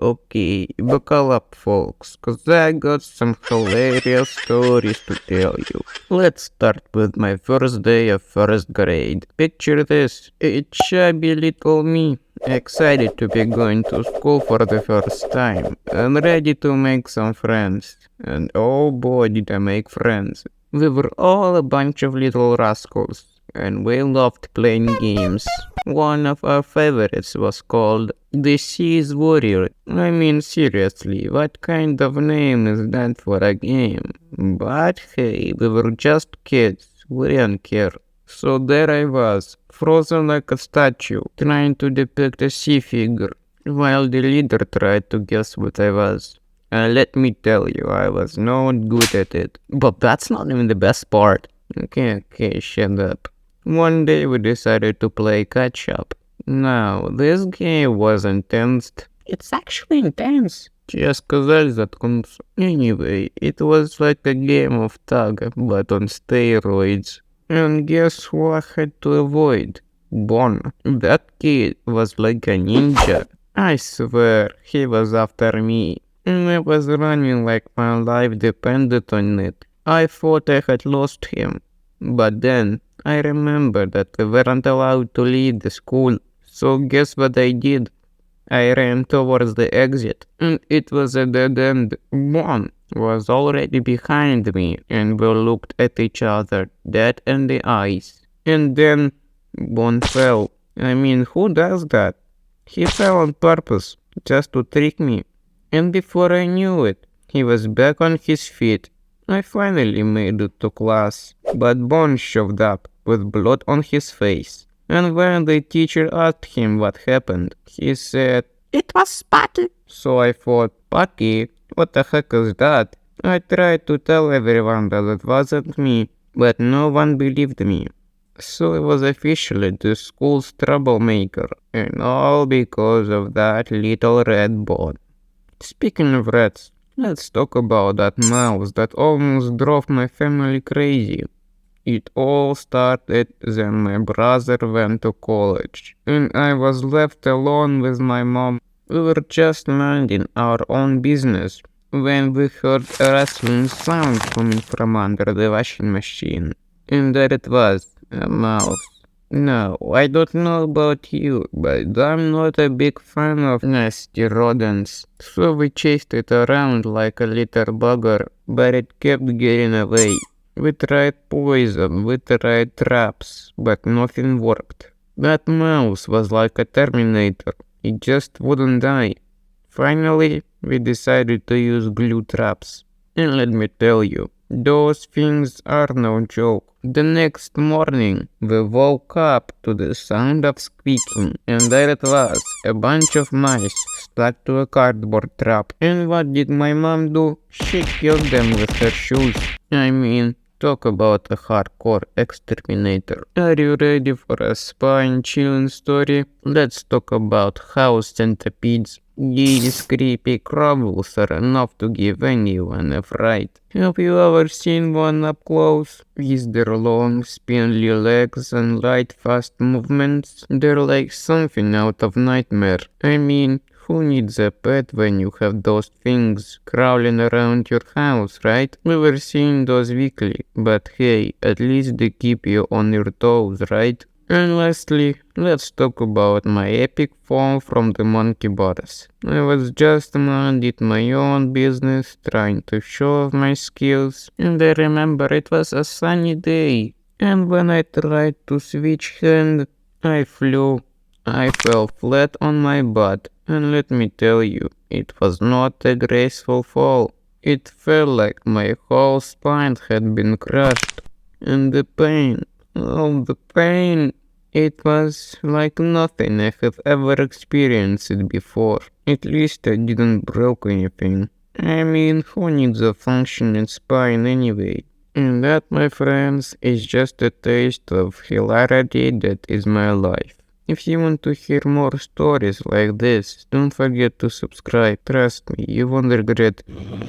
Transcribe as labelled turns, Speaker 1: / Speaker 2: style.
Speaker 1: Okay, buckle up folks, cause I got some hilarious stories to tell you. Let's start with my first day of first grade. Picture this, a chubby little me, excited to be going to school for the first time, and ready to make some friends. And oh boy did I make friends. We were all a bunch of little rascals, and we loved playing games. One of our favorites was called The Seas Warrior. I mean, seriously, what kind of name is that for a game? But hey, we were just kids, we didn't care. So there I was, frozen like a statue, trying to depict a sea figure, while the leader tried to guess what I was. And let me tell you, I was not good at it. But that's not even the best part. Okay, shut up. One day we decided to play catch up. Now, this game was intense. It's actually intense. Я сказал заткнуться. Anyway, it was like a game of tag, but on steroids. And guess who I had to avoid? Bon. That kid was like a ninja. I swear, he was after me. And I was running like my life depended on it. I thought I had lost him. But then, I remembered that we weren't allowed to leave the school. So guess what I did? I ran towards the exit, and it was a dead end. Bon was already behind me, and we looked at each other, dead in the eyes. And then Bon fell. I mean, who does that? He fell on purpose, just to trick me. And before I knew it, he was back on his feet. I finally made it to class, but Bon showed up with blood on his face. And when the teacher asked him what happened, he said, "It was Sparky." So I thought, Sparky? What the heck is that? I tried to tell everyone that it wasn't me, but no one believed me. So I was officially the school's troublemaker, and all because of that little red ball. Speaking of rats, let's talk about that mouse that almost drove my family crazy. It all started when my brother went to college, and I was left alone with my mom. We were just minding our own business when we heard a rustling sound coming from under the washing machine. And there it was, a mouse. No, I don't know about you, but I'm not a big fan of nasty rodents. So we chased it around like a little bugger, but it kept getting away. We tried poison, we tried traps, but nothing worked. That mouse was like a Terminator. It just wouldn't die. Finally, we decided to use glue traps. And let me tell you, those things are no joke. The next morning, we woke up to the sound of squeaking, and there it was, a bunch of mice stuck to a cardboard trap. And what did my mom do? She killed them with her shoes. I mean, talk about a hardcore exterminator. Are you ready for a spine-chilling story? Let's talk about how centipedes, these creepy crumbles, are enough to give anyone a fright. Have you ever seen one up close? With their long, spindly legs and light, fast movements? They're like something out of Nightmare. I mean, who needs a pet when you have those things crawling around your house, right? We were seeing those weekly, but hey, at least they keep you on your toes, right? And lastly, let's talk about my epic fall from the monkey bars. I was just minding my own business, trying to show off my skills, and I remember it was a sunny day. And when I tried to switch hand, I fell flat on my butt, and let me tell you, it was not a graceful fall. It felt like my whole spine had been crushed. And the pain, oh the pain, it was like nothing I have ever experienced before. At least I didn't break anything. I mean, who needs a functioning spine anyway? And that, my friends, is just a taste of hilarity that is my life. If you want to hear more stories like this, don't forget to subscribe. Trust me, you won't regret it.